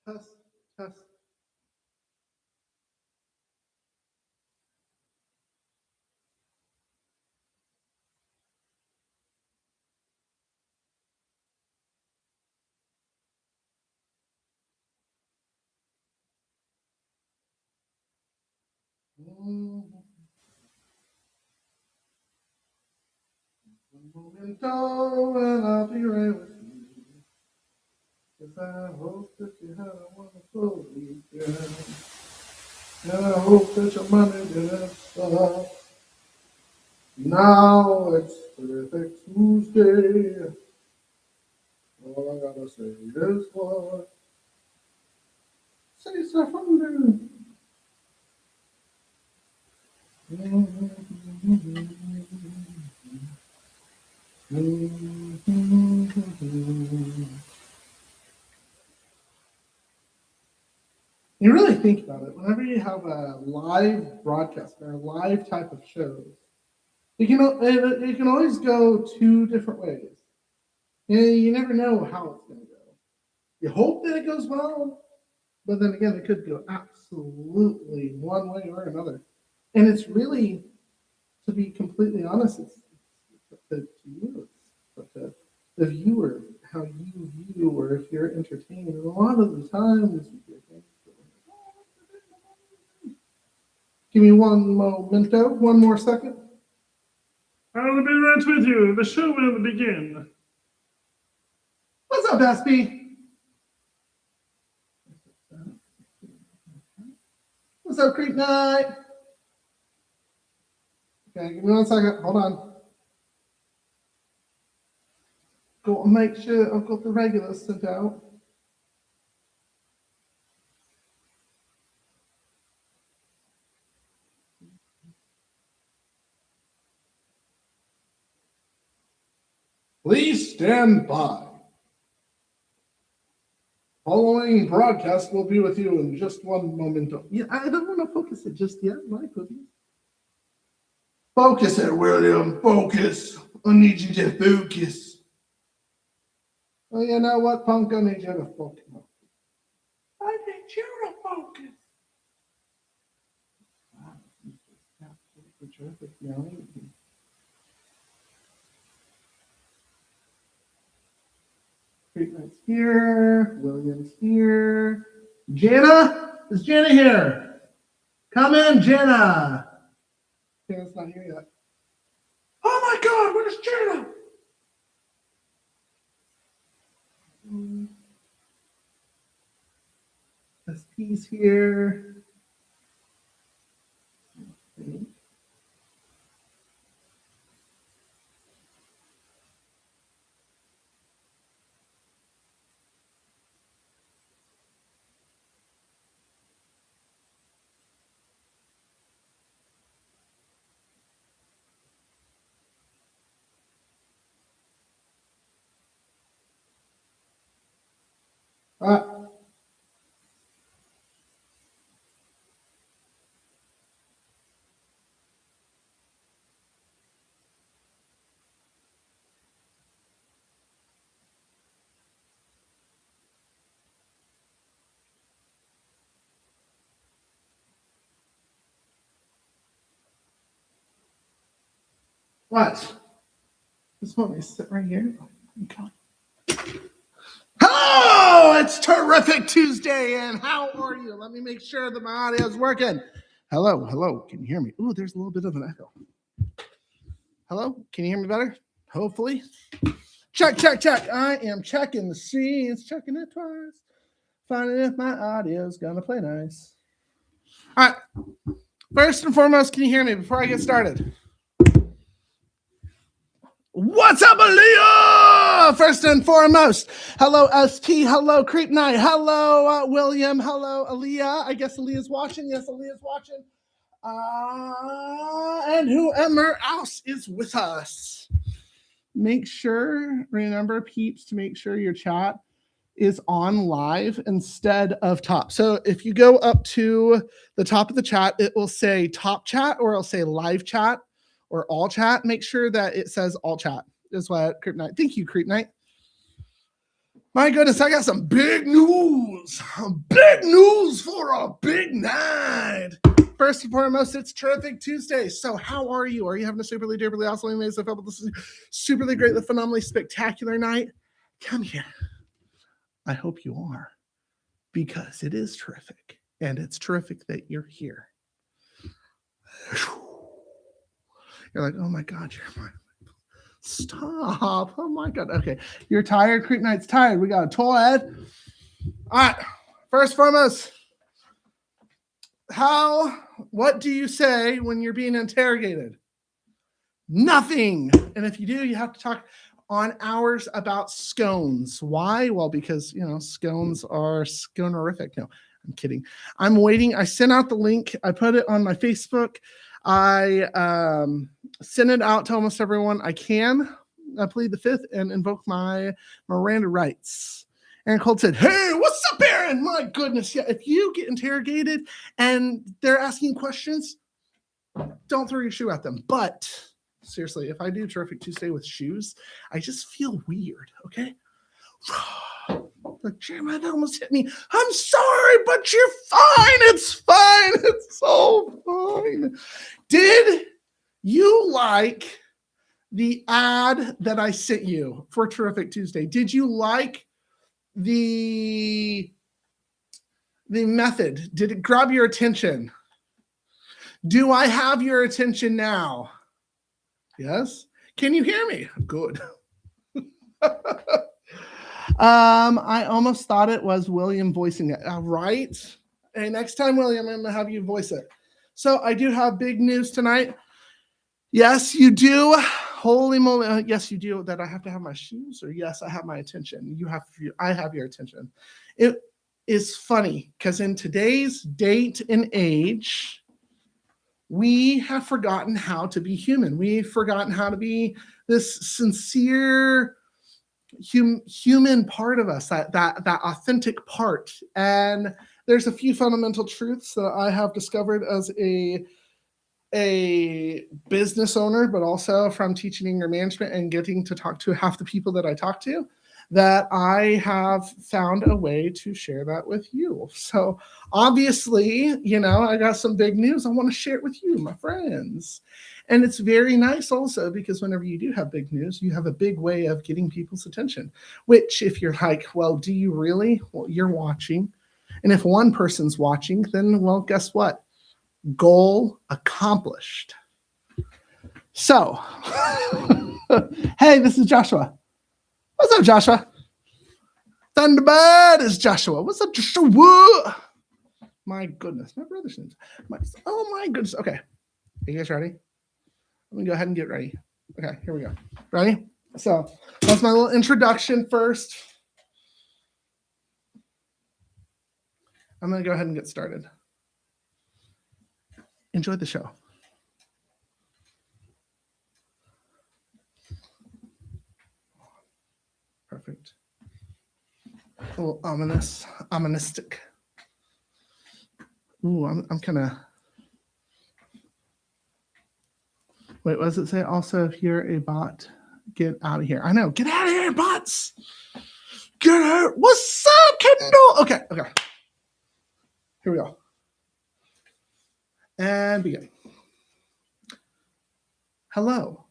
Test, test. Un momento and I'll be right with you. 'Cause I hope that you had a wonderful weekend. And I hope that your money didn't stop. Now it's Terrific Tuesday. All I gotta say is what? Say something. You really think about it, whenever you have a live broadcast or a live type of shows, you can always go two different ways. You never know how it's going to go. You hope that it goes well, but then again, it could go absolutely one way or another. And it's really, to be completely honest, it's up to you. It's up to the viewer, how you view, or if you're entertained. And a lot of the times, you hear things. Give me one momento, one more second. I'll be right with you. The show will begin. What's up, SP? What's up, Creep Night? Okay, give me one second. Hold on. Go and make sure I've got the regulars sent out. Please stand by. Following broadcast will be with you in just one momento. Yeah, I don't want to focus it just yet, right, Cookie? Focus it, William. Focus. I need you to focus. Well, you know what, Punk? I need you to focus. I need you to focus. Wow, this is absolutely terrific. Treatment's here. William's here. Jana? Is Jana here? Come in, Jana. Jana's not here yet. Oh my God, where's Jana? SP's here. What? Just want me to sit right here? Okay. Hello! It's Terrific Tuesday, and how are you? Let me make sure that my audio is working. Hello, hello. Can you hear me? Ooh, there's a little bit of an echo. Hello? Can you hear me better? Hopefully. Check, check, check. I am checking the scenes, checking it twice, finding if my audio is going to play nice. All right. First and foremost, can you hear me before I get started? What's up, Aaliyah? First and foremost, hello, ST. Hello, Creep Night. Hello, William. Hello, Aaliyah. I guess Aaliyah's watching. Yes, Aaliyah's watching. And whoever else is with us. Make sure, remember, peeps, to make sure your chat is on live instead of top. So if you go up to the top of the chat, it will say top chat or it'll say live chat or all chat. Make sure that it says all chat is what Creep Night. Thank you, Creep Night. My goodness, I got some big news. Big news for a big night. First and foremost, it's Terrific Tuesday. So how are you? Are you having a superly, duperly, awesomely, amazing, superly, greatly, phenomenally, spectacular night? Come here. I hope you are, because it is terrific, and it's terrific that you're here. You're like, oh my God, you're my... Stop. Oh my God. Okay. You're tired. Creek Night's tired. We got a toll head. All right. First and foremost, what do you say when you're being interrogated? Nothing. And if you do, you have to talk on hours about scones. Why? Well, because, scones are sconerific. No, I'm kidding. I'm waiting. I sent out the link. I put it on my Facebook. I send it out to almost everyone I can. I plead the fifth and invoke my Miranda rights. Aaron Colt said, hey, what's up, Aaron? My goodness. Yeah, if you get interrogated and they're asking questions, don't throw your shoe at them. But seriously, if I do Terrific Tuesday with shoes, I just feel weird, okay? Like, Jim, that almost hit me. I'm sorry, but you're fine. It's fine. It's so fine. Did you like the ad that I sent you for Terrific Tuesday? Did you like the method? Did it grab your attention? Do I have your attention now? Yes? Can you hear me? Good. I almost thought it was William voicing it. Right? Hey, next time, William, I'm going to have you voice it. So I do have big news tonight. Yes, you do. Holy moly. Yes, you do. That I have to have my shoes, or yes, I have my attention. I have your attention. It is funny because in today's date and age, we have forgotten how to be human. We've forgotten how to be this sincere human part of us, that authentic part. And there's a few fundamental truths that I have discovered as a business owner, but also from teaching English management and getting to talk to half the people that I talk to, that I have found a way to share that with you. So obviously, I got some big news. I want to share it with you, my friends. And it's very nice also because whenever you do have big news, you have a big way of getting people's attention, which if you're like, well, do you really? Well, you're watching. And if one person's watching, then, well, guess what? Goal accomplished. So, hey, this is Joshua. What's up, Joshua? Thunderbird is Joshua. What's up, Joshua? My goodness, my brother's name. Oh my goodness. Okay, are you guys ready? Let me go ahead and get ready. Okay, here we go. Ready? So that's my little introduction first. I'm going to go ahead and get started. Enjoy the show. Perfect. A little oministic. Ooh, I'm kind of... Wait, what does it say? Also, if you're a bot, get out of here. I know. Get out of here, bots. Get out. What's up, Kendall? Okay. Here we go. And begin. Hello.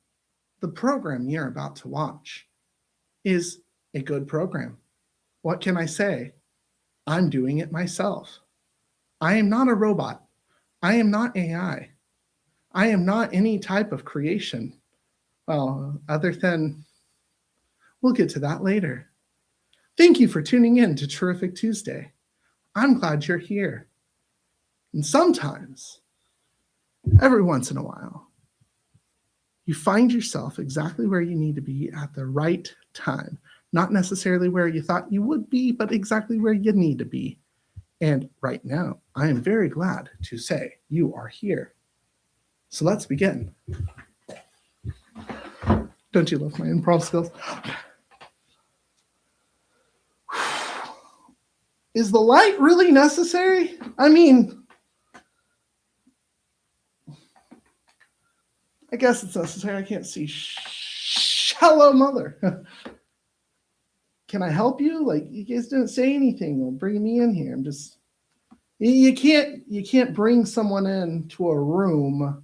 The program you're about to watch is a good program. What can I say? I'm doing it myself. I am not a robot. I am not AI. I am not any type of creation. Well, other than, we'll get to that later. Thank you for tuning in to Terrific Tuesday. I'm glad you're here. And sometimes, every once in a while, you find yourself exactly where you need to be at the right time. Not necessarily where you thought you would be, but exactly where you need to be. And right now, I am very glad to say you are here. So let's begin. Don't you love my improv skills? Is the light really necessary? I mean, I guess it's necessary. I can't see. Hello, mother. can I help you? Like, you guys didn't say anything. Well, bring me in here. I'm just, you can't bring someone into a room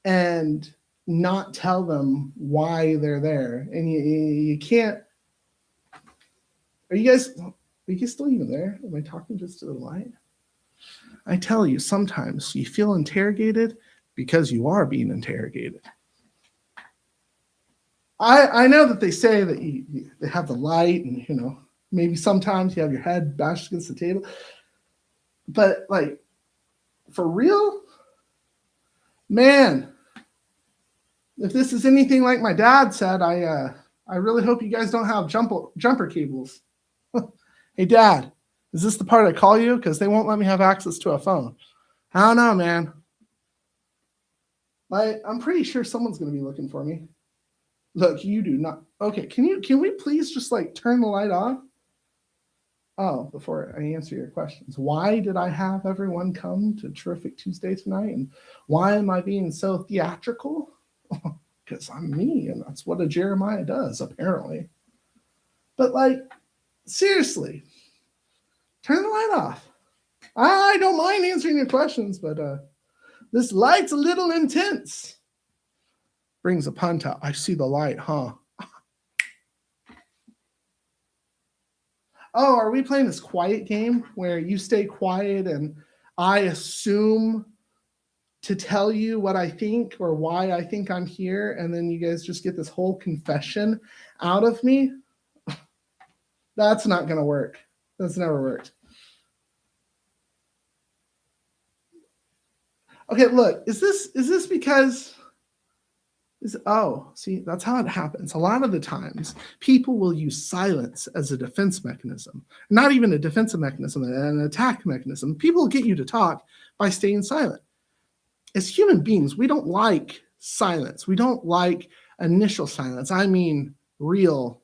and not tell them why they're there. And you can't, are you guys still even there? Am I talking just to the light? I tell you, sometimes you feel interrogated because you are being interrogated. I know that they say that they have the light, and maybe sometimes you have your head bashed against the table, but like, for real, man, if this is anything like my dad said, I really hope you guys don't have jumper cables. Hey, Dad, is this the part I call you? Because they won't let me have access to a phone. I don't know, man. I'm pretty sure someone's going to be looking for me. Look, you do not. Okay, can we please just like turn the light off? Oh, before I answer your questions, why did I have everyone come to Terrific Tuesday tonight? And why am I being so theatrical? Because I'm me, and that's what a Jeremiah does, apparently. But like, seriously, turn the light off. I don't mind answering your questions, but this light's a little intense. Brings a punt out. I see the light, huh? Oh, are we playing this quiet game where you stay quiet and I assume to tell you what I think or why I think I'm here, and then you guys just get this whole confession out of me? That's not going to work. That's never worked. Okay, look, is this because see, that's how it happens. A lot of the times, people will use silence as a defense mechanism. Not even a defensive mechanism, an attack mechanism. People get you to talk by staying silent. As human beings, we don't like silence. We don't like initial silence. I mean, real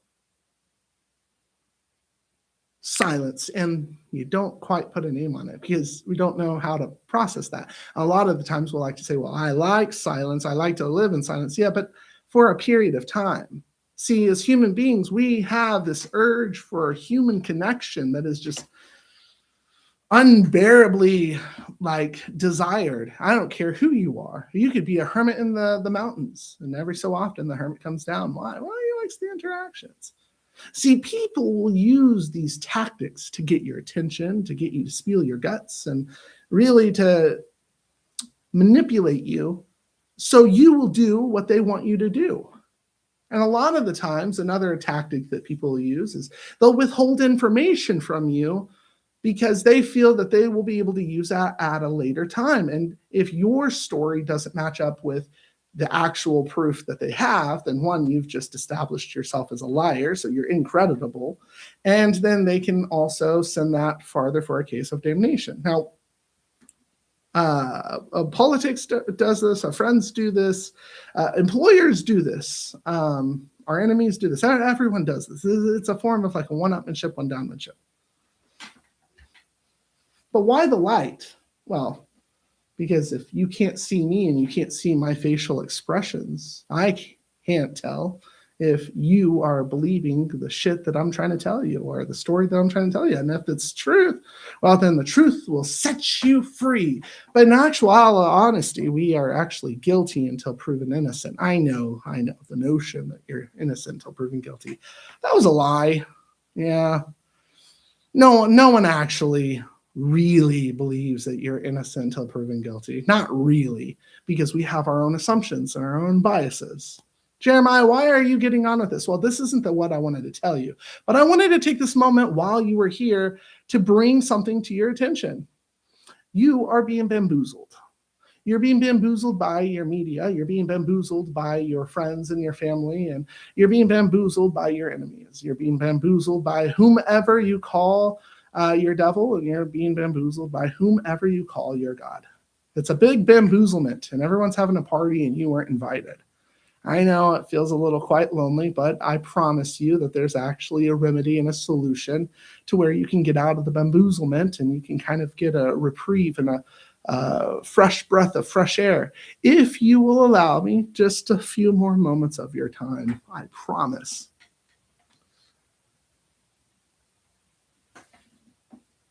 silence. And you don't quite put a name on it because we don't know how to process that. A lot of the times we'll like to say, well, I like silence. I like to live in silence. Yeah, but for a period of time. See, as human beings, we have this urge for human connection that is just unbearably like desired. I don't care who you are. You could be a hermit in the mountains, and every so often the hermit comes down. Why? Well, he likes the interactions. See, people will use these tactics to get your attention, to get you to spill your guts, and really to manipulate you so you will do what they want you to do. And a lot of the times, another tactic that people use is they'll withhold information from you because they feel that they will be able to use that at a later time. And if your story doesn't match up with the actual proof that they have, then one, you've just established yourself as a liar, so you're incredible. And then they can also send that farther for a case of damnation. Now, politics does this, our friends do this, employers do this, our enemies do this, everyone does this. It's a form of like a one-upmanship, one-downmanship. But why the light? Well, because if you can't see me and you can't see my facial expressions, I can't tell if you are believing the shit that I'm trying to tell you or the story that I'm trying to tell you. And if it's truth, well, then the truth will set you free. But in actual honesty, we are actually guilty until proven innocent. I know, the notion that you're innocent until proven guilty. That was a lie. Yeah. No one actually really believes that you're innocent until proven guilty. Not really, because we have our own assumptions and our own biases. Jeremiah, why are you getting on with this? Well, this isn't what I wanted to tell you, but I wanted to take this moment while you were here to bring something to your attention. You are being bamboozled. You're being bamboozled by your media. You're being bamboozled by your friends and your family, and you're being bamboozled by your enemies. You're being bamboozled by whomever you call your devil, and you're being bamboozled by whomever you call your God. It's a big bamboozlement, and everyone's having a party, and you weren't invited. I know it feels a little quite lonely, but I promise you that there's actually a remedy and a solution to where you can get out of the bamboozlement and you can kind of get a reprieve and a fresh breath of fresh air. If you will allow me just a few more moments of your time, I promise.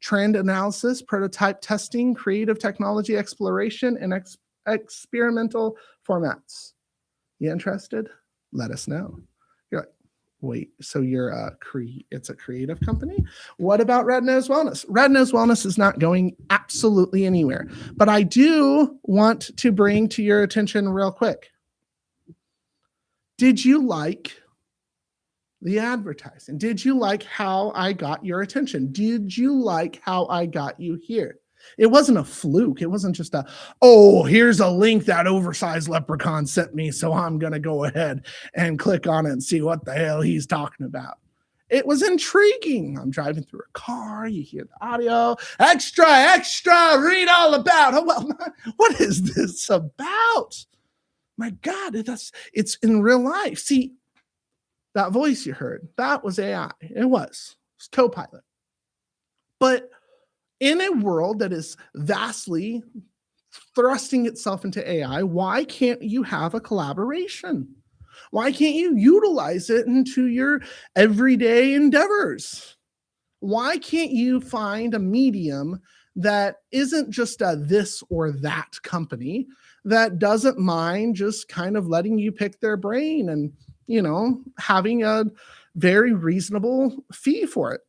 trend analysis, prototype testing, creative technology exploration, and experimental formats. You interested? Let us know. You're like, wait, so it's a creative company? What about Red Nose Wellness? Red Nose Wellness is not going absolutely anywhere, but I do want to bring to your attention real quick. Did you like the advertising? Did you like how I got your attention? Did you like how I got you here? It wasn't a fluke. It wasn't just here's a link that oversized leprechaun sent me, so I'm going to go ahead and click on it and see what the hell he's talking about. It was intriguing. I'm driving through a car. You hear the audio. Extra, extra, read all about. Oh, well, what is this about? My God, it's in real life. See, that voice you heard, that was AI. It was Copilot. But in a world that is vastly thrusting itself into AI, why can't you have a collaboration? Why can't you utilize it into your everyday endeavors? Why can't you find a medium that isn't just a this or that company that doesn't mind just kind of letting you pick their brain and, having a very reasonable fee for it?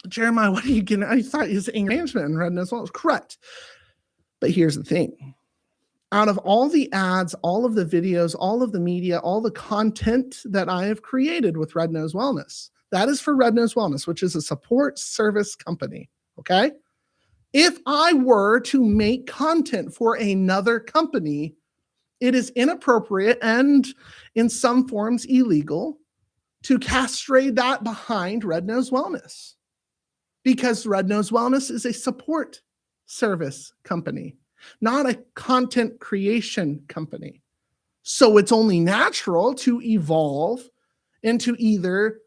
Jeremiah, what are you getting? I thought it was anger management and Red Nose Wellness. Correct. But here's the thing. Out of all the ads, all of the videos, all of the media, all the content that I have created with Red Nose Wellness, that is for Red Nose Wellness, which is a support service company. Okay. If I were to make content for another company, it is inappropriate and in some forms illegal to castrate that behind Red Nose Wellness, because Red Nose Wellness is a support service company, not a content creation company. So it's only natural to evolve into either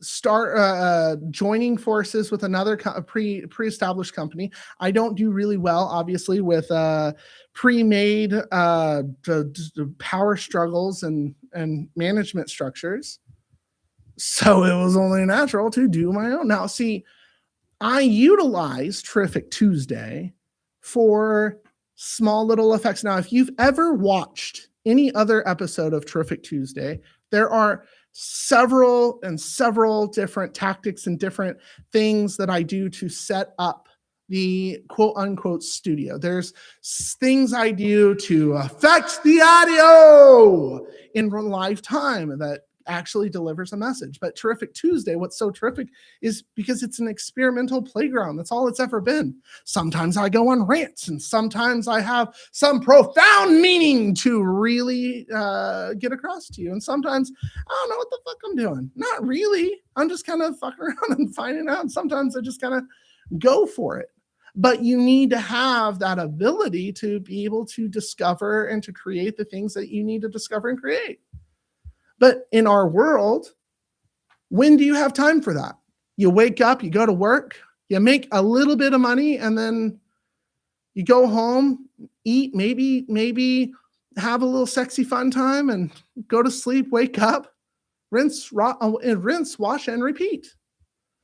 start joining forces with another pre-established company. I don't do really well, obviously, with pre-made power struggles and management structures. So it was only natural to do my own. Now, see, I utilize Terrific Tuesday for small little effects. Now, if you've ever watched any other episode of Terrific Tuesday, there are several different tactics and different things that I do to set up the quote unquote studio. There's things I do to affect the audio in real life time that actually delivers a message. But Terrific Tuesday, what's so terrific is because it's an experimental playground. That's all it's ever been. Sometimes I go on rants, and sometimes I have some profound meaning to really get across to you. And sometimes I don't know what the fuck I'm doing. Not really. I'm just kind of fucking around and finding out. Sometimes I just kind of go for it. But you need to have that ability to be able to discover and to create the things that you need to discover and create. But in our world, when do you have time for that? You wake up, you go to work, you make a little bit of money, and then you go home, eat, maybe have a little sexy fun time, and go to sleep, wake up, rinse, wash, and repeat.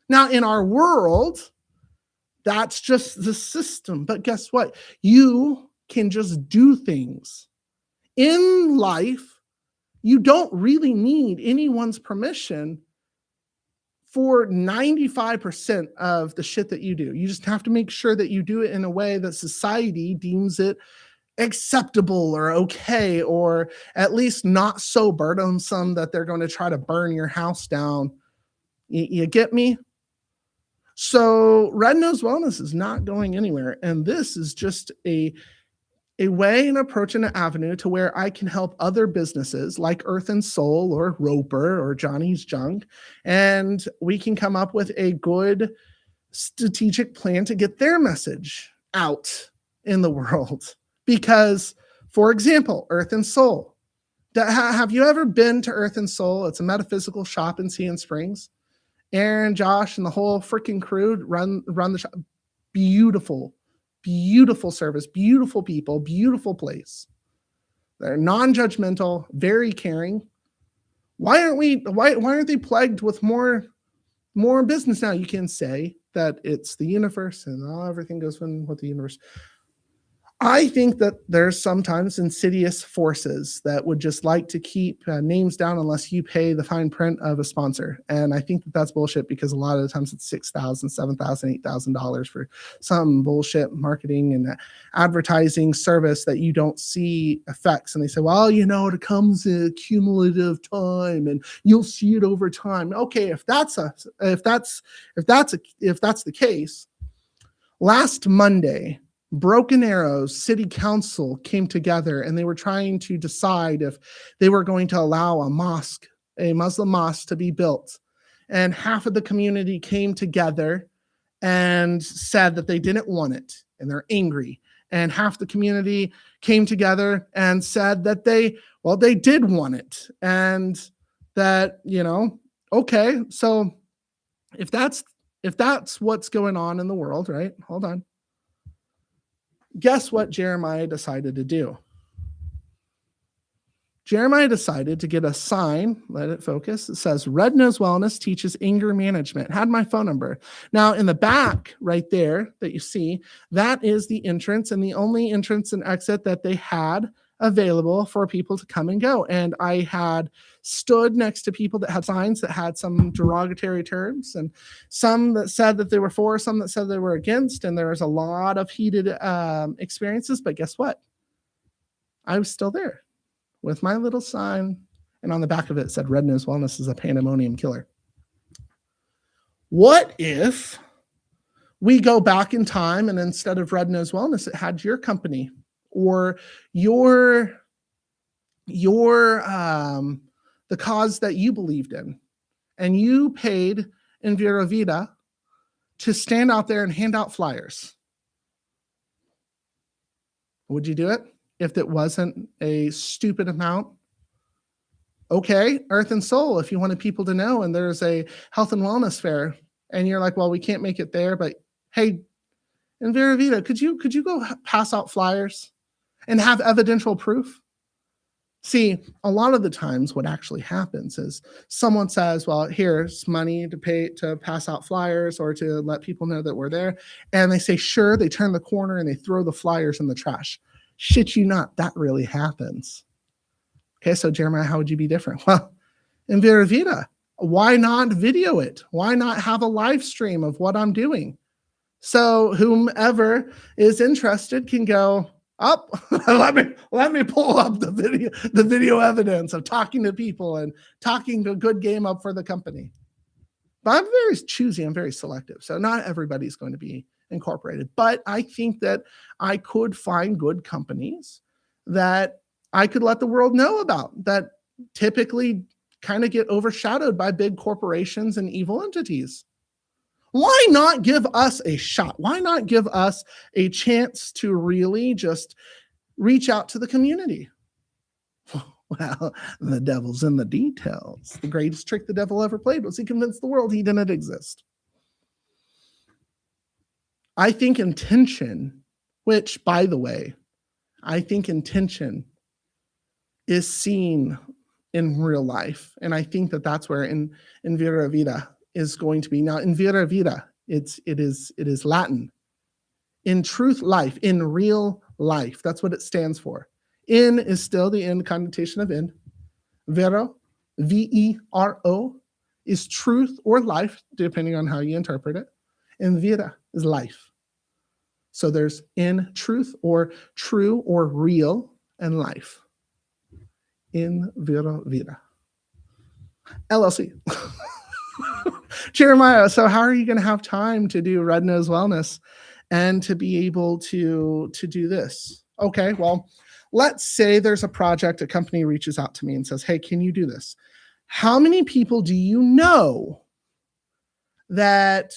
Now, in our world, that's just the system. But guess what? You can just do things. In life, you don't really need anyone's permission for 95% of the shit that you do. You just have to make sure that you do it in a way that society deems it acceptable or okay, or at least not so burdensome that they're going to try to burn your house down. You get me? So Red Nose Wellness is not going anywhere. And this is just a way, an approach, and an avenue to where I can help other businesses like Earth and Soul or Roper or Johnny's Junk, and we can come up with a good strategic plan to get their message out in the world. Because, for example, Earth and Soul. Have you ever been to Earth and Soul? It's a metaphysical shop in Sand Springs. Aaron, Josh, and the whole freaking crew run the shop. Beautiful service, beautiful people, beautiful place. They're non-judgmental, very caring. Why aren't they plagued with more more in business now, you can say that it's the universe and everything goes with the universe. I think that there's sometimes insidious forces that would just like to keep names down unless you pay the fine print of a sponsor. And I think that that's bullshit, because a lot of the times it's $6,000, $7,000, $8,000 for some bullshit marketing and advertising service that you don't see effects. And they say, well, it comes in cumulative time and you'll see it over time. Okay, if that's the case, last Monday, Broken Arrow's city council came together and they were trying to decide if they were going to allow a Muslim mosque to be built. And half of the community came together and said that they didn't want it and they're angry. And half the community came together and said that they did want it. And that, okay, so if that's what's going on in the world, right? Hold on. Guess what Jeremiah decided to do? Jeremiah decided to get a sign, let it focus. It says, Red Nose Wellness teaches anger management. It had my phone number. Now, in the back right there that you see, that is the entrance and the only entrance and exit that they had available for people to come and go. And I had stood next to people that had signs that had some derogatory terms, and some that said that they were for, some that said they were against, and there was a lot of heated experiences. But guess what? I was still there with my little sign, and on the back of it said, Red Nose Wellness is a pandemonium killer. What if we go back in time and instead of Red Nose Wellness, it had your company or your the cause that you believed in, and you paid Envira Vida to stand out there and hand out flyers? Would you do it if it wasn't a stupid amount? Okay, Earth and Soul, if you wanted people to know, and there's a health and wellness fair, and you're like, well, we can't make it there, but hey, Envira Vida, could you go pass out flyers and have evidential proof? See, a lot of the times what actually happens is someone says, well, here's money to pay to pass out flyers or to let people know that we're there. And they say, sure, they turn the corner and they throw the flyers in the trash. Shit you not, that really happens. Okay, so Jeremiah, how would you be different? Well, in Vera Vida, why not video it? Why not have a live stream of what I'm doing? So whomever is interested can go up. let me pull up the video evidence of talking to people and talking a good game up for the company. But I'm very choosy. I'm very selective. So not everybody's going to be incorporated. But I think that I could find good companies that I could let the world know about that typically kind of get overshadowed by big corporations and evil entities. Why not give us a shot? Why not give us a chance to really just reach out to the community? Well, the devil's in the details. The greatest trick the devil ever played was he convinced the world he didn't exist. I think intention, which, by the way, I think intention is seen in real life. And I think that that's where in Vera Vida is going to be. Now, in Vera Vida, it is Latin. In truth life, in real life, that's what it stands for. In is still the in connotation of in. Vero, V-E-R-O, is truth or life, depending on how you interpret it. And Vida is life. So there's in truth or true or real and life. In Vera Vida. LLC. Jeremiah, so how are you going to have time to do Red Nose Wellness and to be able to do this? Okay, well, let's say there's a project, a company reaches out to me and says, hey, can you do this? How many people do you know that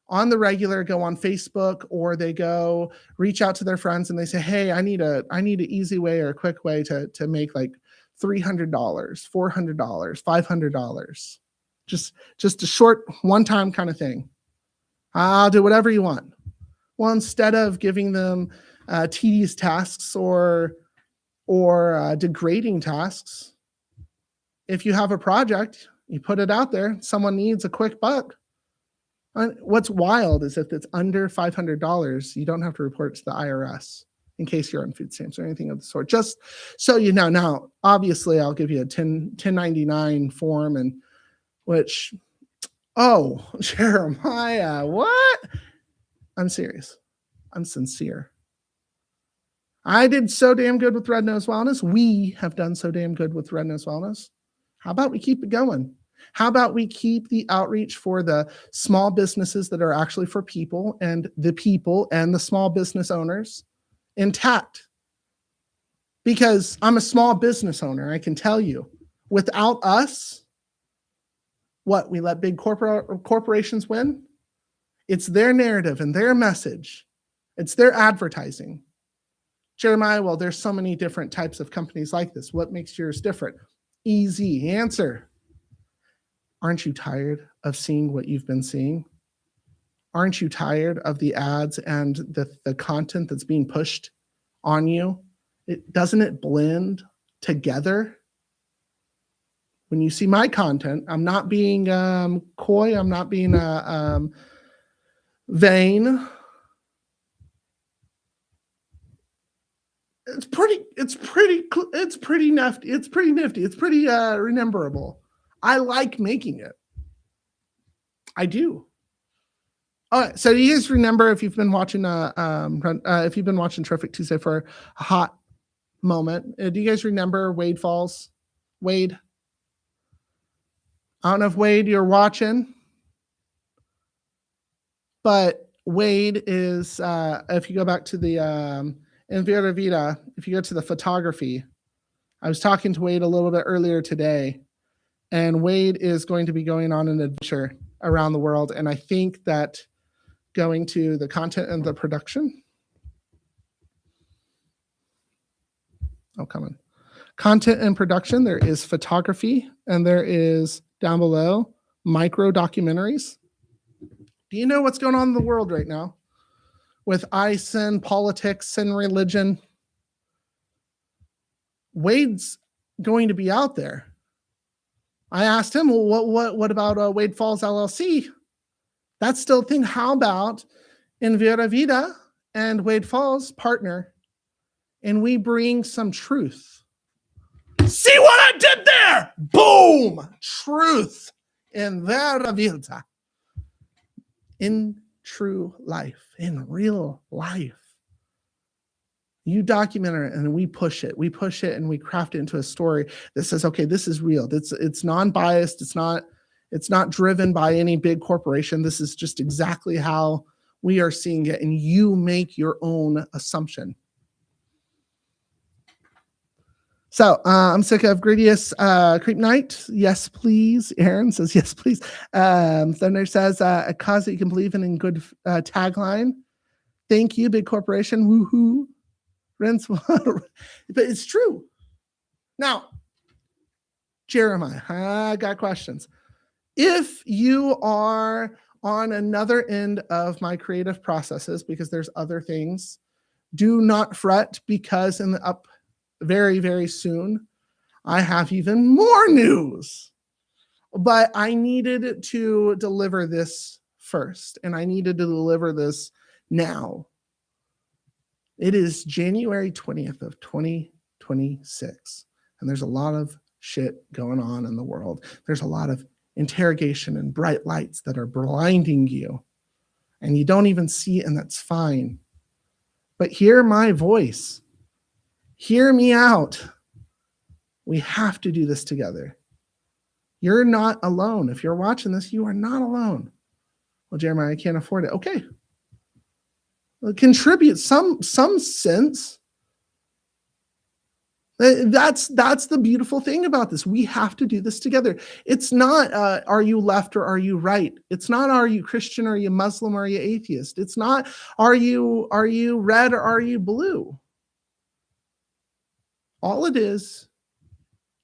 on the regular go on Facebook or they go reach out to their friends and they say, hey, I need an easy way or a quick way to make like $300, $400, $500. Just a short one-time kind of thing. I'll do whatever you want. Well, instead of giving them tedious tasks or degrading tasks, if you have a project, you put it out there, someone needs a quick buck, What's wild is if it's under $500, you don't have to report it to the IRS in case you're on food stamps or anything of the sort. Just so you know. Now, obviously, I'll give you a 1099 form, and which, oh, Jeremiah, what? I'm serious. I'm sincere. I did so damn good with Red Nose Wellness. We have done so damn good with Red Nose Wellness. How about we keep it going? How about we keep the outreach for the small businesses that are actually for people and the small business owners intact? Because I'm a small business owner, I can tell you, without us, what, we let big corporations win? It's their narrative and their message. It's their advertising. Jeremiah, well, there's so many different types of companies like this. What makes yours different? Easy answer. Aren't you tired of seeing what you've been seeing? Aren't you tired of the ads and the content that's being pushed on you? Doesn't it blend together? When you see my content, I'm not being coy. I'm not being vain. It's pretty nifty. It's pretty nifty. It's pretty rememberable. I like making it. I do. All right. So you guys remember, if you've been watching Terrific Tuesday for a hot moment, do you guys remember Wade Falls? Wade? I don't know if Wade you're watching, but Wade is, if you go back to the in Vera Vida, if you go to the photography, I was talking to Wade a little bit earlier today, and Wade is going to be going on an adventure around the world. And I think that going to the content and the production. Oh, come on. Content and production, there is photography, and there is down below micro documentaries. Do you know what's going on in the world right now with ICE and politics and religion? Wade's going to be out there. I asked him, well, what about Wade Falls LLC? That's still a thing. How about in Vera Vida and Wade Falls partner, and we bring some truth? See what I did there? Boom! Truth in Vera Vida. In true life, in real life. You document it and we push it. We push it and we craft it into a story that says, okay, this is real. It's non-biased. It's not driven by any big corporation. This is just exactly how we are seeing it. And you make your own assumption. So I'm sick of Gradius Creep Night. Yes, please. Aaron says, yes, please. Thunder says, a cause that you can believe in good tagline. Thank you, big corporation. Woohoo. But it's true. Now, Jeremiah, I got questions. If you are on another end of my creative processes, because there's other things, do not fret, because in the very, very soon, I have even more news. But I needed to deliver this first, and I needed to deliver this now. It is January 20th of 2026, and there's a lot of shit going on in the world. There's a lot of interrogation and bright lights that are blinding you, and you don't even see it, and that's fine. But hear my voice. Hear me out. We have to do this together. You're not alone. If you're watching this, you are not alone. Well, Jeremiah, I can't afford it. Okay. Contribute some sense. That's the beautiful thing about this. We have to do this together. It's not are you left or are you right? It's not are you Christian or are you Muslim or are you atheist? It's not are you red or are you blue? All it is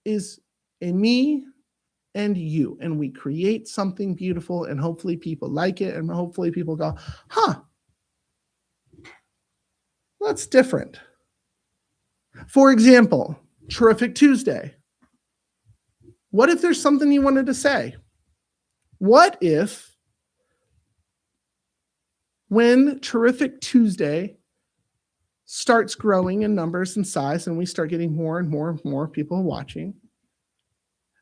a me and you, and we create something beautiful, and hopefully people like it, and hopefully people go, huh, that's different. For example, Terrific Tuesday. What if there's something you wanted to say? What if when Terrific Tuesday starts growing in numbers and size, and we start getting more and more and more people watching,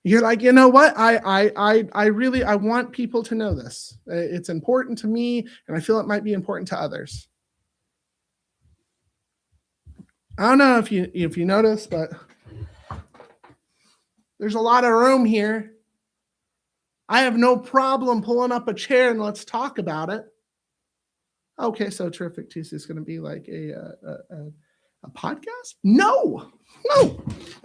you're like, you know what? I really want people to know this. It's important to me, and I feel it might be important to others. I don't know if you notice, but there's a lot of room here. I have no problem pulling up a chair and let's talk about it. Okay, so Terrific Tuesday is going to be like a podcast? No,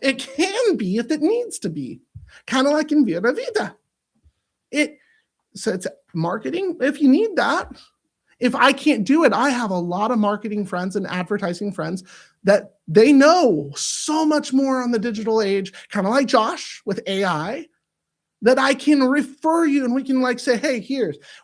it can be if it needs to be. Kind of like in Via Vida. So it's marketing if you need that. If I can't do it, I have a lot of marketing friends and advertising friends that they know so much more on the digital age, kind of like Josh with AI, that I can refer you and we can like say, hey,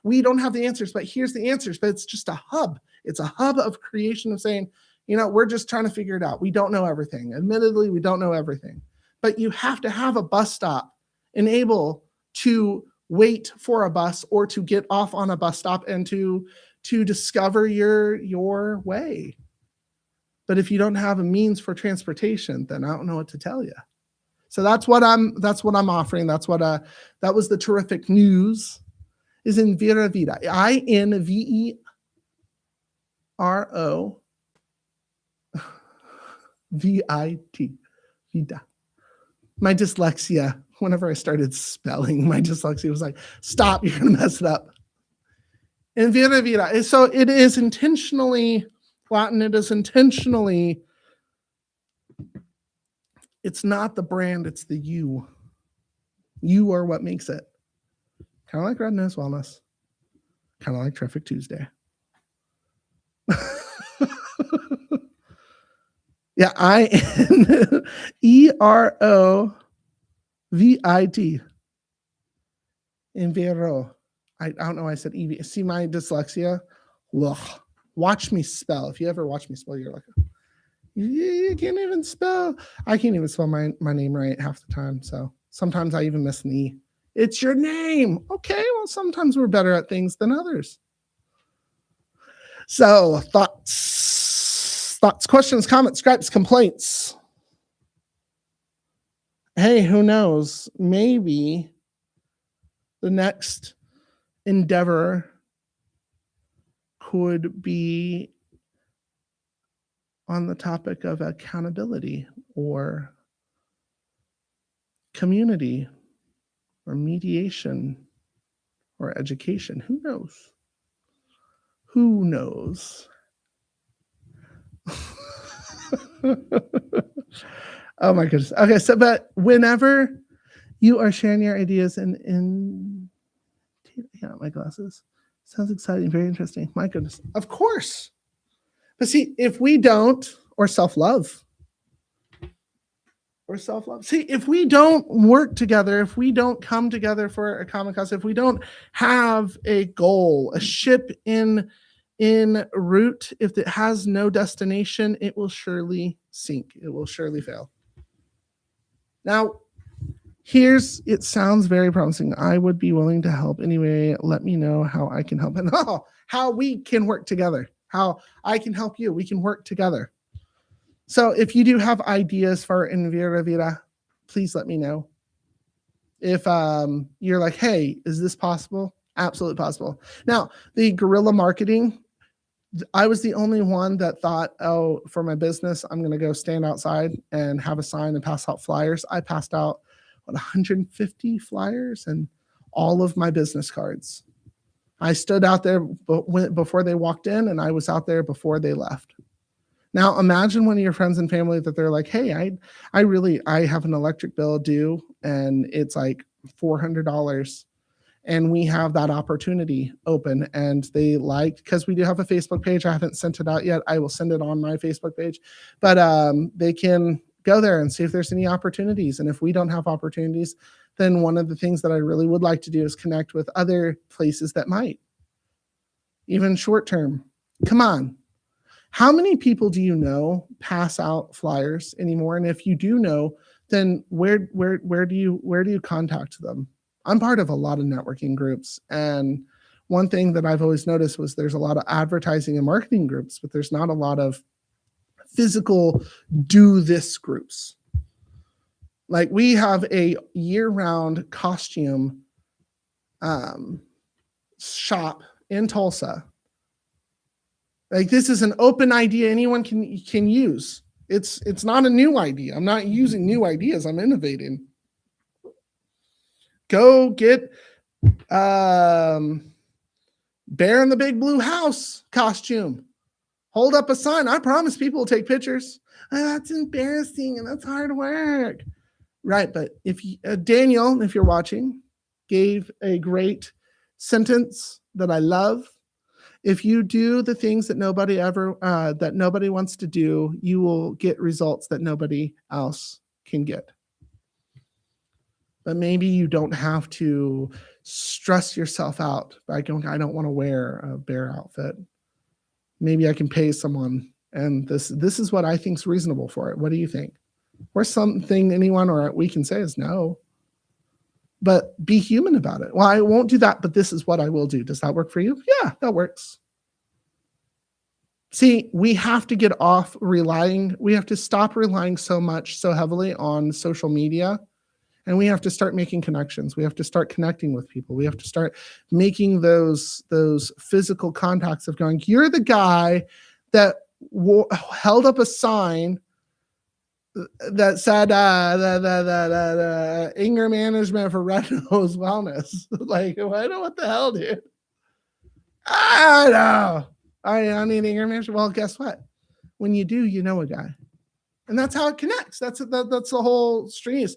we don't have the answers, but here's the answers. But it's just a hub. It's a hub of creation of saying, we're just trying to figure it out. We don't know everything. Admittedly, we don't know everything. But you have to have a bus stop and able to wait for a bus or to get off on a bus stop and to discover your way. But if you don't have a means for transportation, then I don't know what to tell you. So that's what I'm offering. That was the Terrific News, is in Vera Vida. INVERO VIT. Vida. My dyslexia, whenever I started spelling, my dyslexia was like, stop, you're going to mess it up. In Vera Vida. So it is intentionally Latin. It is intentionally, it's not the brand, it's the you. You are what makes it. Kind of like Red Nose Wellness. Kind of like Terrific Tuesday. Yeah, INEROVIT. Invero. I don't know why I said EV. See my dyslexia? Ugh. Watch me spell. If you ever watch me spell, you're like, you can't even spell. I can't even spell my name right half the time. So sometimes I even miss an E. It's your name. Okay, well, sometimes we're better at things than others. So thoughts, questions, comments, gripes, complaints. Hey, who knows? Maybe the next endeavor could be on the topic of accountability or community or mediation or education. Who knows? Who knows? Oh my goodness. Okay, so but whenever you are sharing your ideas in yeah, my glasses. Sounds exciting, very interesting. My goodness. Of course. But see, if we don't, or self-love. See, if we don't work together, if we don't come together for a common cause, if we don't have a goal, a ship in route, if it has no destination, it will surely sink. It will surely fail. Now, it sounds very promising. I would be willing to help anyway. Let me know how I can help and how we can work together, how I can help you. We can work together. So if you do have ideas for Envira Vida, please let me know. If you're like, hey, is this possible? Absolutely possible. Now, the guerrilla marketing, I was the only one that thought, oh, for my business, I'm going to go stand outside and have a sign and pass out flyers. I passed out 150 flyers and all of my business cards. I stood out there before they walked in, and I was out there before they left. Now imagine one of your friends and family that they're like, hey, I have an electric bill due and it's like $400. And we have that opportunity open, and they because we do have a Facebook page. I haven't sent it out yet. I will send it on my Facebook page, but they can go there and see if there's any opportunities. And if we don't have opportunities, then one of the things that I really would like to do is connect with other places that might, even short term. Come on. How many people do you know pass out flyers anymore? And if you do know, then where do you contact them? I'm part of a lot of networking groups, and one thing that I've always noticed was there's a lot of advertising and marketing groups, but there's not a lot of physical do this groups. Like we have a year-round costume shop in Tulsa. Like this is an open idea anyone can use. It's not a new idea. I'm not using new ideas. I'm innovating. Go get Bear in the Big Blue House costume. Hold up a sign. I promise people will take pictures. Oh, that's embarrassing and that's hard work. Right, but if you, Daniel, if you're watching, gave a great sentence that I love. If you do the things that nobody wants to do, you will get results that nobody else can get. But maybe you don't have to stress yourself out by going, I don't want to wear a bear outfit. Maybe I can pay someone, and this is what I think is reasonable for it. What do you think? Or something anyone or we can say is no. But be human about it. Well, I won't do that, but this is what I will do. Does that work for you? Yeah, that works. See, we have to get off relying. We have to stop relying so heavily on social media. And we have to start making connections. We have to start connecting with people. We have to start making those physical contacts of going, you're the guy that held up a sign that said anger management for red nose wellness. Like, what the hell, dude? I know. I need anger management. Well, guess what? When you do, you know a guy. And that's how it connects. That's the whole string is.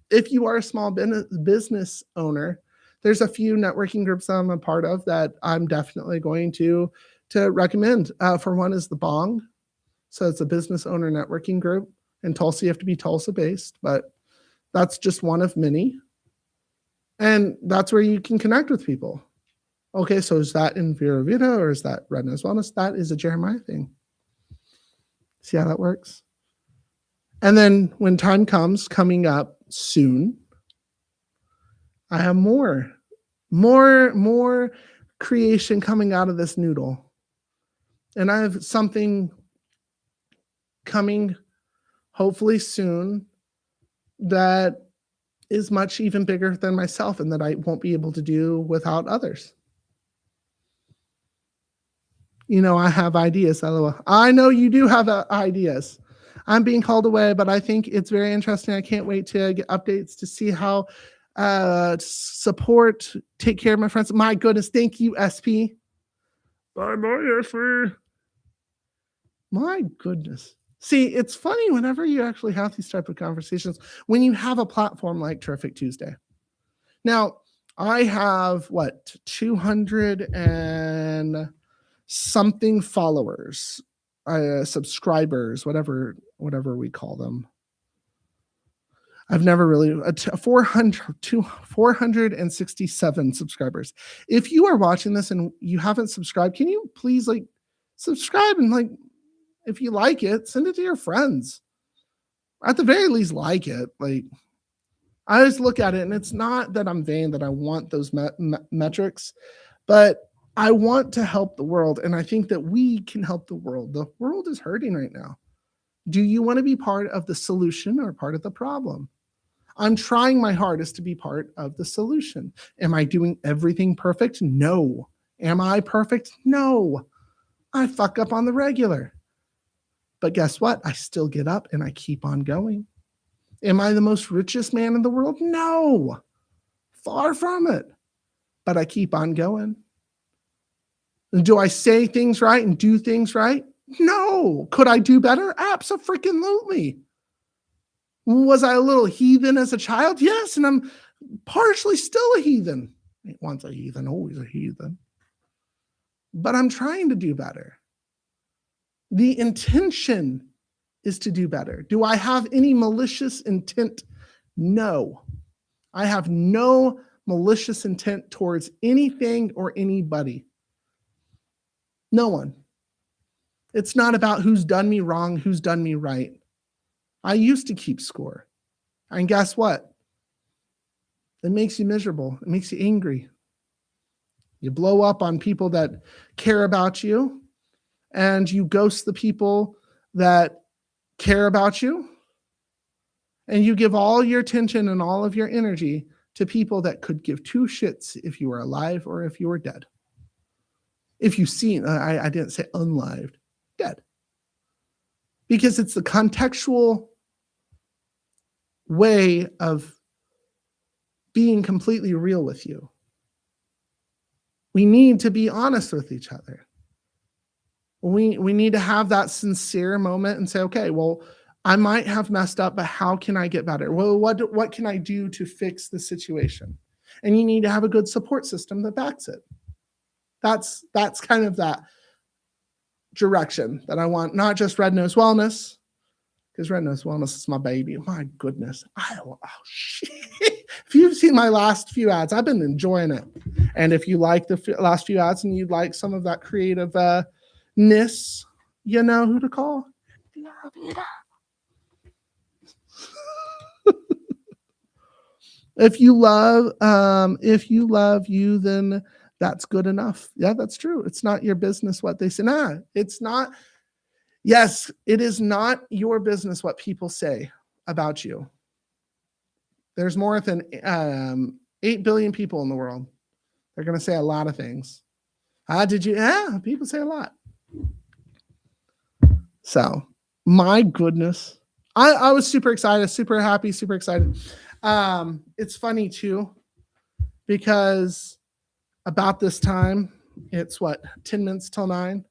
If you are a small business owner, there's a few networking groups that I'm a part of that I'm definitely going to recommend. For one is the Bong. So it's a business owner networking group. In Tulsa, you have to be Tulsa based, but that's just one of many. And that's where you can connect with people. Okay, so is that in Vera Vita or is that Red Nose Wellness? That is a Jeremiah thing. See how that works? And then when time comes, coming up soon, I have more creation coming out of this noodle. And I have something coming hopefully soon that is much even bigger than myself and that I won't be able to do without others. You know, I have ideas. I know you do have ideas. I'm being called away, but I think it's very interesting. I can't wait to get updates to see how support, take care of my friends. My goodness, thank you, SP. Bye-bye, SP. My goodness. See, it's funny whenever you actually have these type of conversations, when you have a platform like Terrific Tuesday. Now, I have, 200 and something followers, subscribers, whatever we call them. I've never really 467 subscribers. If you are watching this and you haven't subscribed, can you please subscribe and if you like it, send it to your friends. At the very least, like it. I always look at it, and it's not that I'm vain that I want those metrics, but I want to help the world, and I think that we can help the world. The world is hurting right now. Do you want to be part of the solution or part of the problem? I'm trying my hardest to be part of the solution. Am I doing everything perfect? No. Am I perfect? No. I fuck up on the regular. But guess what? I still get up and I keep on going. Am I the most richest man in the world? No. Far from it. But I keep on going. And do I say things right and do things right? No. Could I do better? Abso-freaking-lutely. Was I a little heathen as a child? Yes, and I'm partially still a heathen. Once a heathen, always a heathen. But I'm trying to do better. The intention is to do better. Do I have any malicious intent? No. I have no malicious intent towards anything or anybody. No one. It's not about who's done me wrong, who's done me right. I used to keep score. And guess what? It makes you miserable. It makes you angry. You blow up on people that care about you, and you ghost the people that care about you. And you give all your attention and all of your energy to people that could give two shits if you were alive or if you were dead. If you've seen, I didn't say unlived, dead. Because it's the contextual way of being completely real with you. We need to be honest with each other. We need to have that sincere moment and say, okay, well, I might have messed up, but how can I get better? Well, what can I do to fix the situation? And you need to have a good support system that backs it. That's kind of that direction that I want, not just Red Nose Wellness, because Red Nose Wellness is my baby. My goodness. Shit. If you've seen my last few ads, I've been enjoying it. And if you like the last few ads and you'd like some of that creative-ness, you know who to call. If you love you, then that's good enough. Yeah, that's true. It's not your business what they say. Nah, it's not. Yes, it is not your business what people say about you. There's more than 8 billion people in the world. They're going to say a lot of things. People say a lot. So, my goodness. I was super excited, super happy, super excited. It's funny too, because about this time, it's 10 minutes till 9.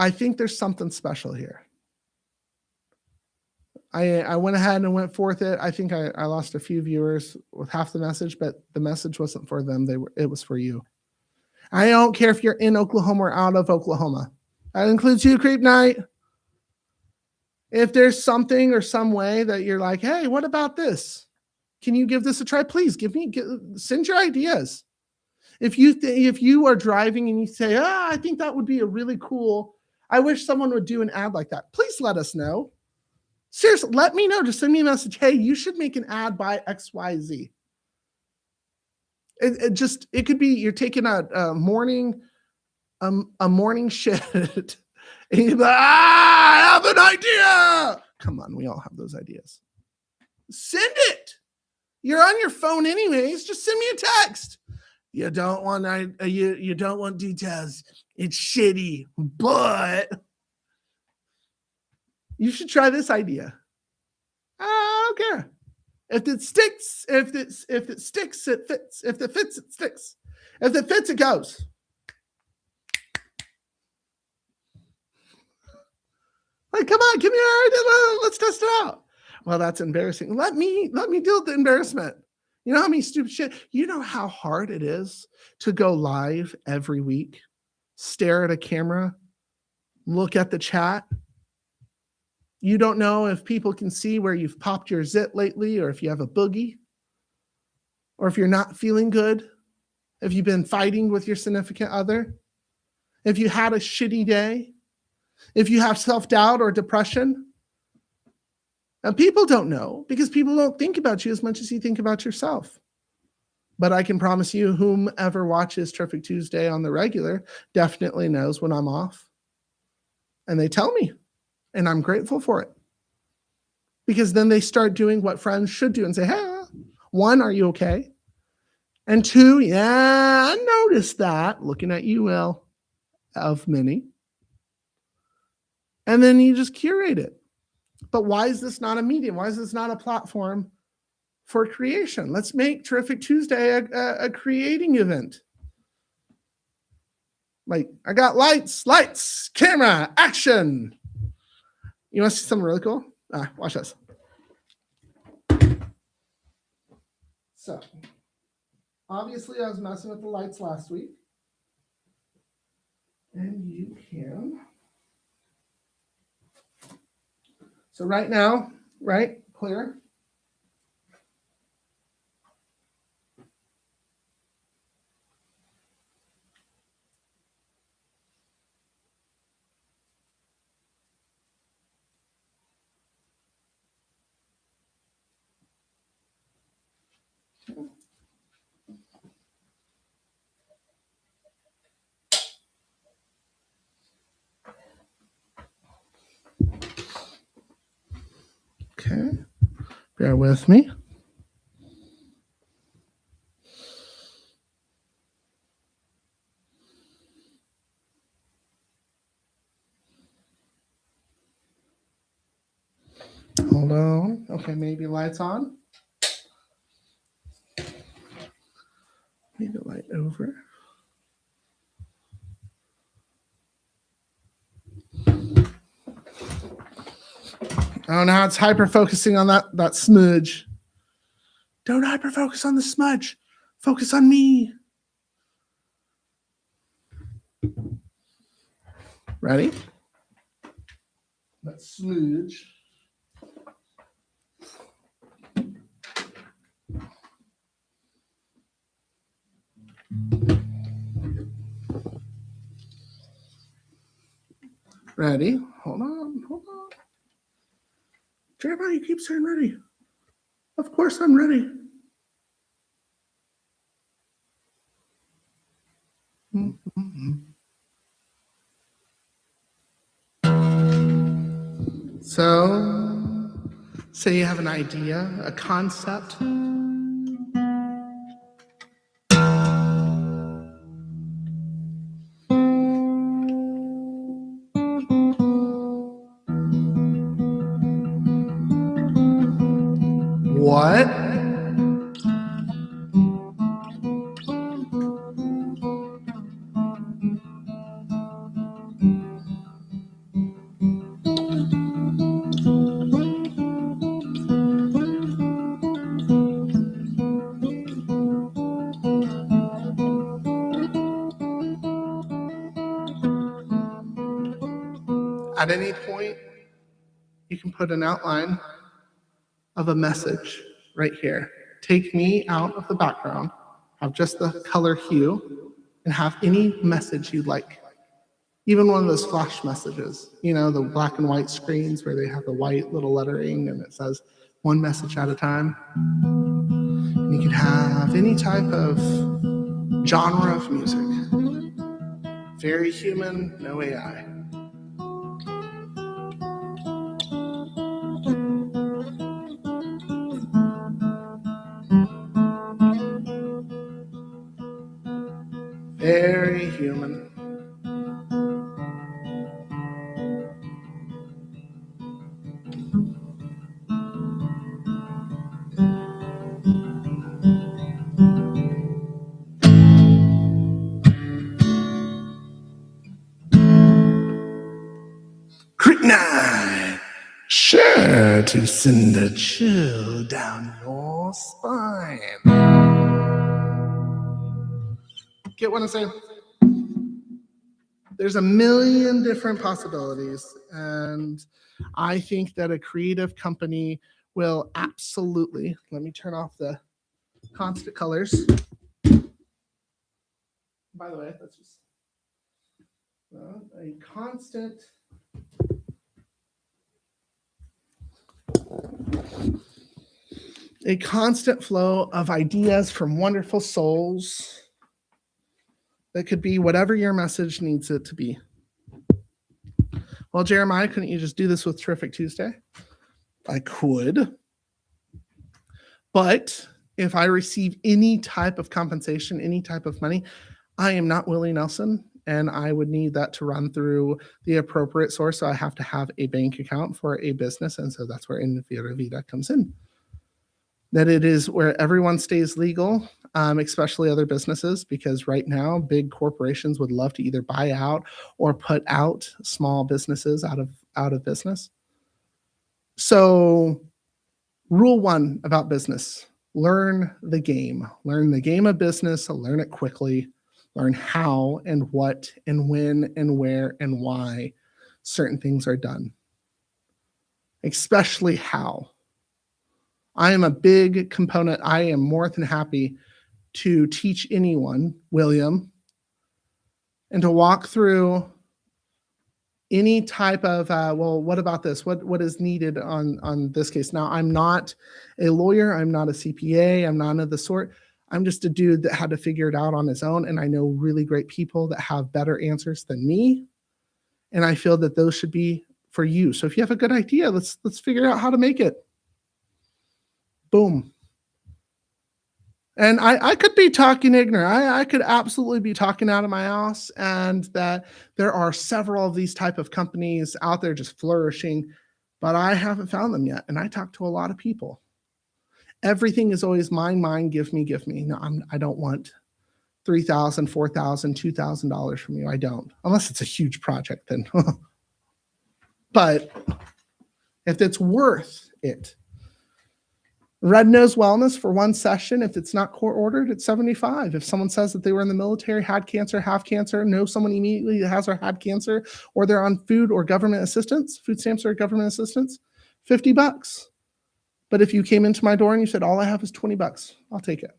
I think there's something special here. I went ahead and went forth it. I think I lost a few viewers with half the message, but the message wasn't for them. It was for you. I don't care if you're in Oklahoma or out of Oklahoma. That includes you, Creep Night. If there's something or some way that you're like, hey, what about this? Can you give this a try? Please send your ideas. If you are driving and you say, I think that would be a really cool, I wish someone would do an ad like that. Please let us know. Seriously, let me know. Just send me a message. Hey, you should make an ad by XYZ. It could be you're taking a morning shit and you're like, I have an idea. Come on, we all have those ideas. Send it. You're on your phone anyways. Just send me a text. You don't want details. It's shitty, but you should try this idea. I don't care. If it sticks, if it sticks, it fits. If it fits, it sticks. If it fits, it goes. Like, come on, give me your idea. Let's test it out. Well, that's embarrassing. Let me deal with the embarrassment. You know how many stupid shit? You know how hard it is to go live every week, stare at a camera, look at the chat. You don't know if people can see where you've popped your zit lately, or if you have a boogie, or if you're not feeling good, if you've been fighting with your significant other, if you had a shitty day, if you have self-doubt or depression. And people don't know because people don't think about you as much as you think about yourself. But I can promise you, whomever watches Terrific Tuesday on the regular definitely knows when I'm off. And they tell me. And I'm grateful for it. Because then they start doing what friends should do and say, hey, 1, are you okay? And 2, yeah, I noticed that. Looking at you, Will, of many. And then you just curate it. But why is this not a medium? Why is this not a platform for creation? Let's make Terrific Tuesday a creating event. Like, I got lights, camera, action. You want to see something really cool? Watch this. So, obviously, I was messing with the lights last week. And you can. So right now, right, clear. Bear with me. Hold on. Okay, maybe lights on. Maybe light over. Oh, now it's hyper focusing on that smudge. Don't hyper focus on the smudge. Focus on me. Ready? That smudge. Ready? Hold on. Jeremiah, you keep saying ready. Of course I'm ready. So, say you have an idea, a concept. What? At any point, you can put an outline of a message right here. Take me out of the background, have just the color hue, and have any message you'd like. Even one of those flash messages, the black and white screens where they have the white little lettering and it says one message at a time. And you can have any type of genre of music. Very human, no AI. Very human. Creek Nine, sure to send a chill down your spine. Get what I'm saying? There's a million different possibilities, and I think that a creative company will absolutely, let me turn off the constant colors. By the way, that's just a constant flow of ideas from wonderful souls that could be whatever your message needs it to be. Well, Jeremiah, couldn't you just do this with Terrific Tuesday? I could. But if I receive any type of compensation, any type of money, I am not Willie Nelson, and I would need that to run through the appropriate source. So I have to have a bank account for a business, and so that's where Invera Vida comes in. That it is where everyone stays legal, especially other businesses, because right now big corporations would love to either buy out or put out small businesses out of business. So rule one about business: learn the game. Learn the game of business, learn it quickly, learn how and what and when and where and why certain things are done, especially how. I am a big component. I am more than happy to teach anyone, William, and to walk through any type of, what about this? What is needed on this case? Now, I'm not a lawyer. I'm not a CPA. I'm none of the sort. I'm just a dude that had to figure it out on his own. And I know really great people that have better answers than me. And I feel that those should be for you. So if you have a good idea, let's figure out how to make it. Boom. And I could be talking ignorant. I could absolutely be talking out of my ass, and that there are several of these type of companies out there just flourishing, but I haven't found them yet. And I talk to a lot of people. Everything is always mine, give me. No, I don't want $3,000, $4,000, $2,000 from you. I don't, unless it's a huge project then. But if it's worth it, Red Nose Wellness for one session, if it's not court ordered, it's $75. If someone says that they were in the military, had cancer, have cancer, know someone immediately that has or had cancer, or they're on food or government assistance, food stamps or government assistance, $50. But if you came into my door and you said, all I have is $20, I'll take it.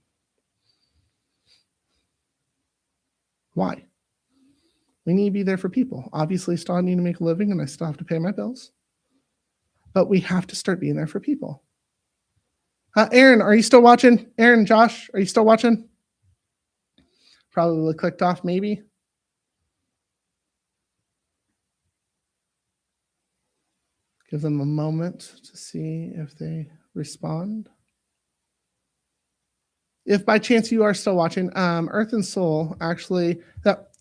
Why? We need to be there for people. Obviously, I still need to make a living and I still have to pay my bills. But we have to start being there for people. Aaron, are you still watching? Aaron, Josh, are you still watching? Probably clicked off, maybe. Give them a moment to see if they respond. If by chance you are still watching, Earth and Soul, actually,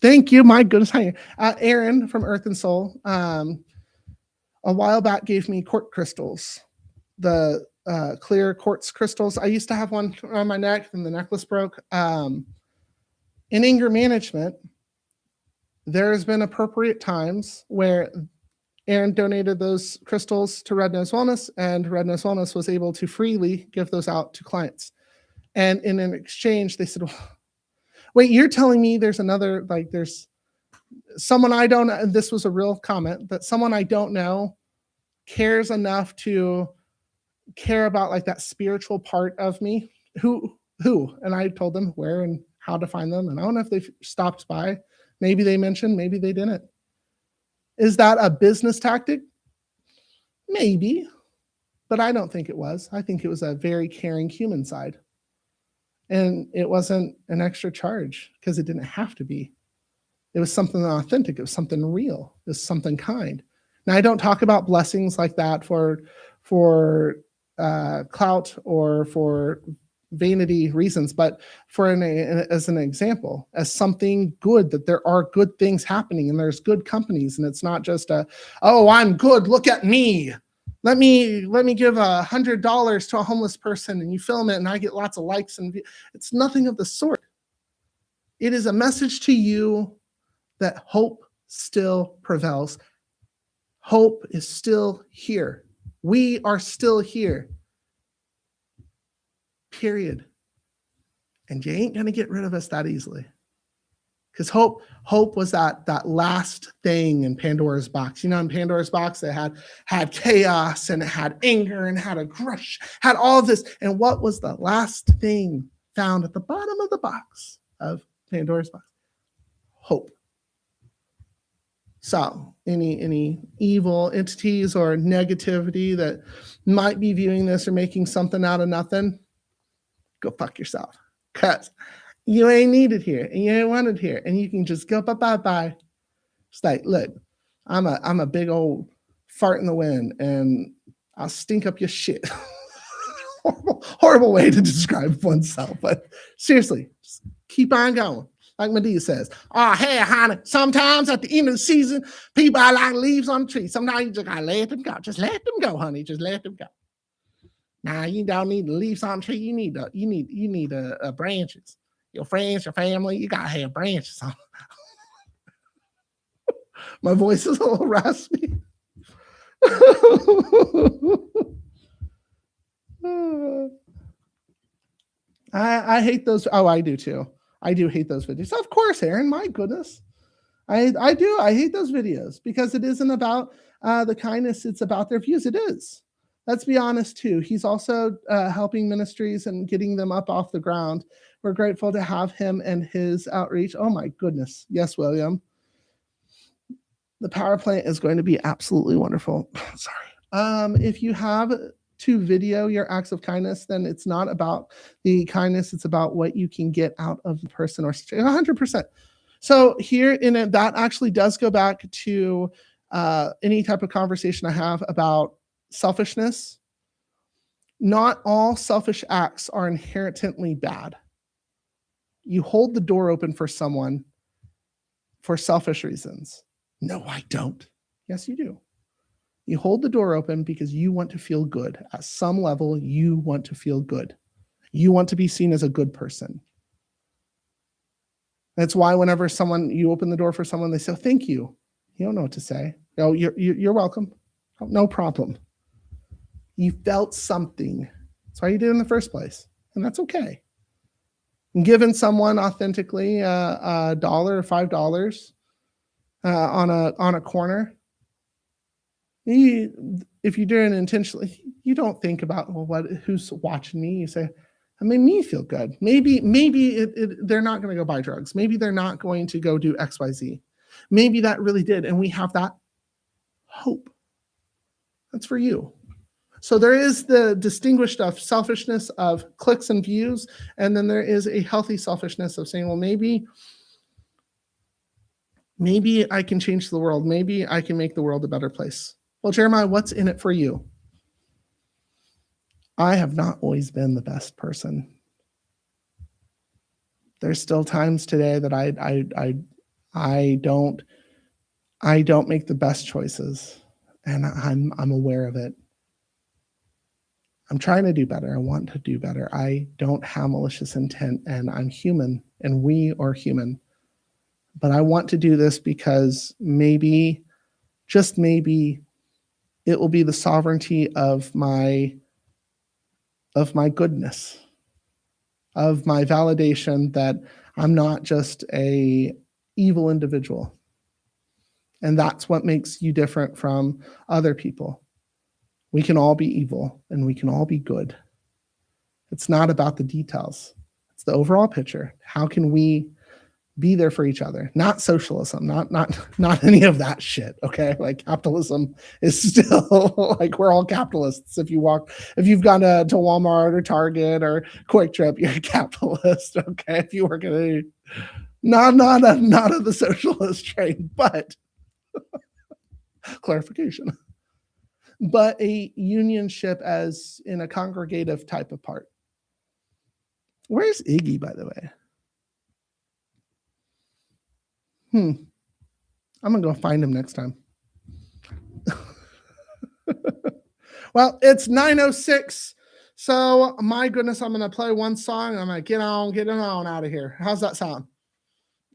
thank you, my goodness. Hi, Aaron from Earth and Soul, a while back gave me quartz crystals, the clear quartz crystals. I used to have one around my neck, and the necklace broke. In anger management, there has been appropriate times where Aaron donated those crystals to Red Nose Wellness, and Red Nose Wellness was able to freely give those out to clients. And in an exchange, they said, well, wait, you're telling me there's another, like there's someone I don't know, this was a real comment, that someone I don't know cares enough to care about like that spiritual part of me. Who? And I told them where and how to find them. And I don't know if they stopped by. Maybe they mentioned, maybe they didn't. Is that a business tactic? Maybe, but I don't think it was. I think it was a very caring human side. And it wasn't an extra charge because it didn't have to be. It was something authentic. It was something real. It was something kind. Now, I don't talk about blessings like that for clout or for vanity reasons, but as an example, as something good, that there are good things happening and there's good companies, and it's not just oh, I'm good, look at me. Let me give $100 to a homeless person and you film it and I get lots of likes, and it's nothing of the sort. It is a message to you that hope still prevails. Hope is still here. We are still here. Period. And you ain't gonna get rid of us that easily. Because hope was that last thing in Pandora's box. You know, in Pandora's box, they had chaos and it had anger and had aggression, had all of this. And what was the last thing found at the bottom of the box of Pandora's box? Hope. So any evil entities or negativity that might be viewing this or making something out of nothing, go fuck yourself. Because you ain't needed here and you ain't wanted here, and you can just go bye. It's like, look, I'm a big old fart in the wind and I'll stink up your shit. horrible way to describe oneself, but seriously, just keep on going. Like Medea says, oh, hey, honey, sometimes at the end of the season, people are like leaves on the tree. Sometimes you just gotta let them go. Just let them go, honey. Just let them go. Now, you don't need the leaves on the tree. You need branches. Your friends, your family, you gotta have branches on. My voice is a little raspy. I hate those. Oh, I do too. I do hate those videos. Of course, Aaron, my goodness. I do. I hate those videos because it isn't about the kindness. It's about their views. It is. Let's be honest too. He's also helping ministries and getting them up off the ground. We're grateful to have him and his outreach. Oh my goodness. Yes, William. The power plant is going to be absolutely wonderful. Sorry. If you have to video your acts of kindness, then it's not about the kindness. It's about what you can get out of the person or 100%. So here in it, that actually does go back to any type of conversation I have about selfishness. Not all selfish acts are inherently bad. You hold the door open for someone for selfish reasons. No, I don't. Yes, you do. You hold the door open because you want to feel good. At some level, you want to feel good. You want to be seen as a good person. That's why whenever you open the door for someone, they say, thank you. You don't know what to say. Oh, you're welcome. Oh, no problem. You felt something. That's why you did it in the first place. And that's okay. And giving someone authentically $1 or $5 on a corner, if you do it intentionally, you don't think about, well, who's watching me. You say, it made me feel good. Maybe they're not going to go buy drugs. Maybe they're not going to go do XYZ. Maybe that really did. And we have that hope. That's for you. So there is the distinguished of selfishness of clicks and views. And then there is a healthy selfishness of saying, well, maybe I can change the world. Maybe I can make the world a better place. Well, Jeremiah, what's in it for you? I have not always been the best person. There's still times today that I don't make the best choices, and I'm aware of it. I'm trying to do better. I want to do better. I don't have malicious intent, and I'm human, and we are human. But I want to do this because maybe, just maybe, it will be the sovereignty of my goodness, of my validation that I'm not just a evil individual. And that's what makes you different from other people. We can all be evil and we can all be good. It's not about the details. It's the overall picture. How can we be there for each other? Not socialism, not any of that shit. Okay. Like capitalism is still like, we're all capitalists. If you've gone to Walmart or Target or Quick Trip, you're a capitalist. Okay. If you work at not of the socialist trade, but clarification, but a unionship as in a congregative type of part. Where's Iggy, by the way? I'm going to go find him next time. Well, it's 9:06. So, my goodness, I'm going to play one song. I'm going to get on out of here. How's that sound?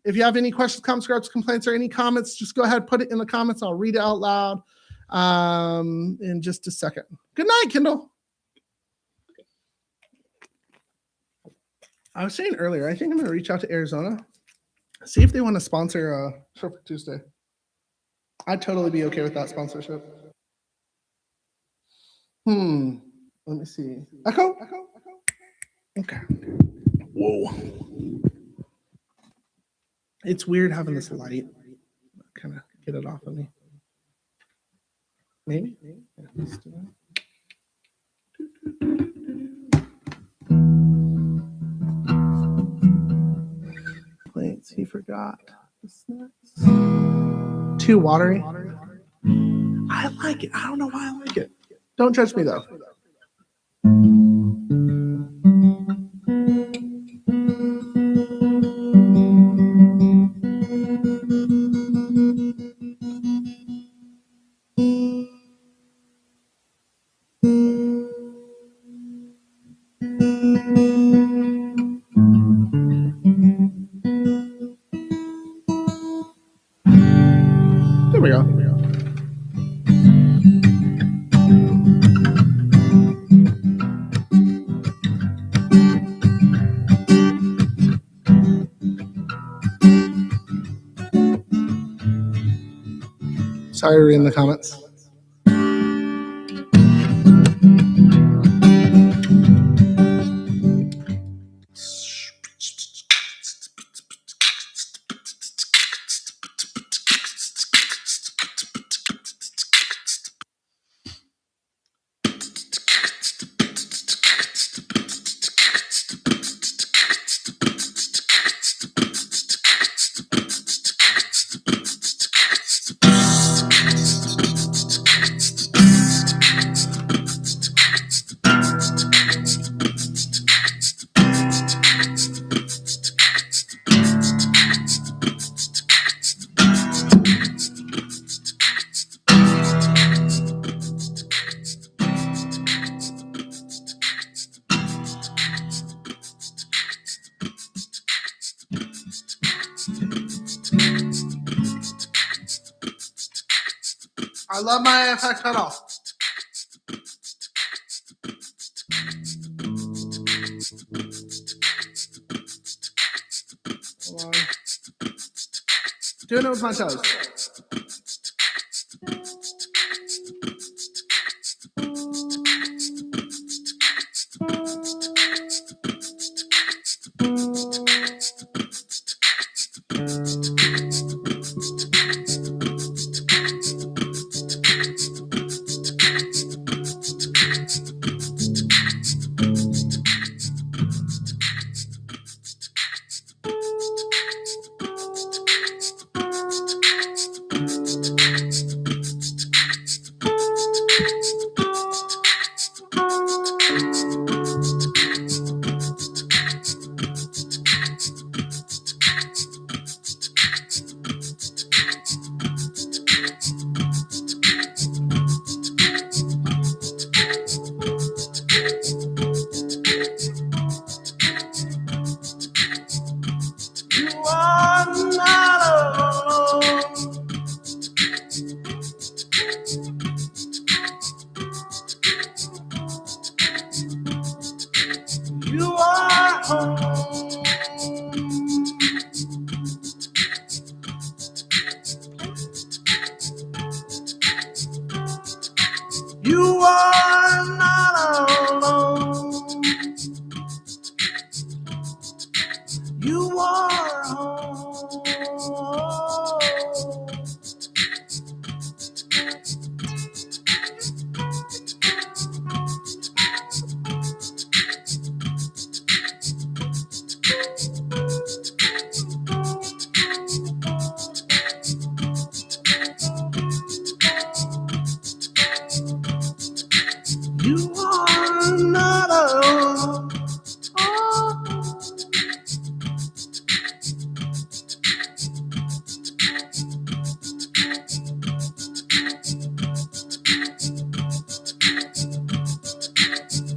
If you have any questions, comments, gripes, complaints, or any comments, just go ahead, put it in the comments. I'll read it out loud in just a second. Good night, Kendall. I was saying earlier, I think I'm going to reach out to Arizona. See if they want to sponsor Surfer Tuesday. I'd totally be okay with that sponsorship. Let me see. Echo? Okay. Whoa. It's weird having this light kind of get it off of me. Maybe? Yeah, let's do that. Plates, he forgot the snacks. Too watery. I like it. I don't know why I like it. Don't judge me though. There we go. Sorry to read in the comments. love my effect pedal. Hold on. Doing it with my toes. You are not alone. You are home. You are not alone. You are home. You are not alone.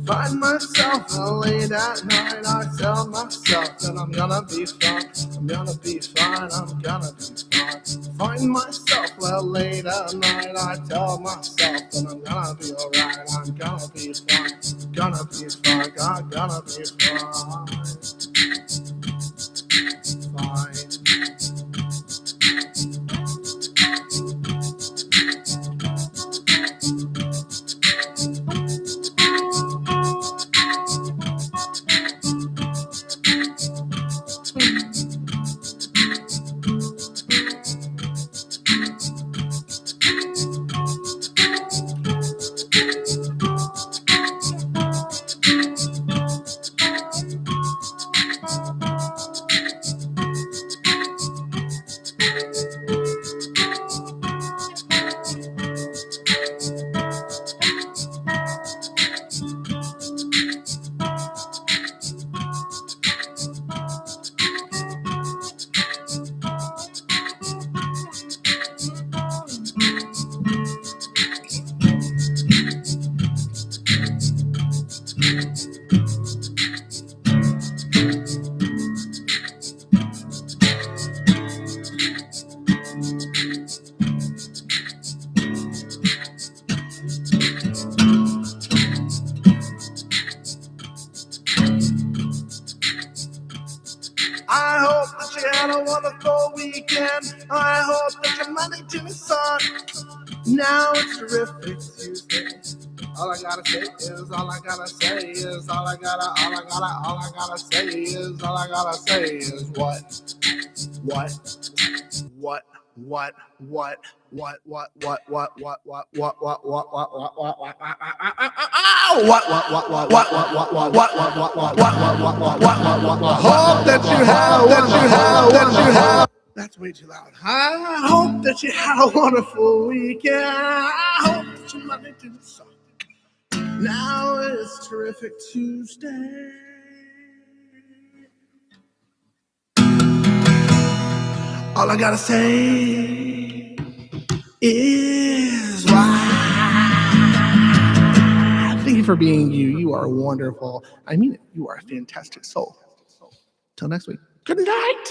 Find myself late at night. I tell myself that I'm gonna be fine. I'm gonna be fine. I'm gonna be fine. Find myself late at night. I tell myself that I'm gonna be alright. I'm gonna be fine. Gonna be fine. I'm gonna be fine. Fine. I hope that you had a wonderful weekend. I hope that your Monday to Sunday. Now it's terrific Tuesday. All I gotta say is, all I gotta say is, all I gotta say is, all I gotta say is what? Hope that you have. That's way too loud. I hope that you had a wonderful weekend. I hope that your Monday to Sunday. Now it's terrific Tuesday. All I gotta say is why. Thank you for being you. You are wonderful. I mean it. You are a fantastic soul. Till next week. Good night.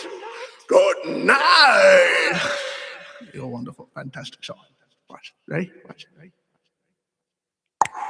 Good night. You're a wonderful, fantastic soul. Watch. Ready? Watch. Ready?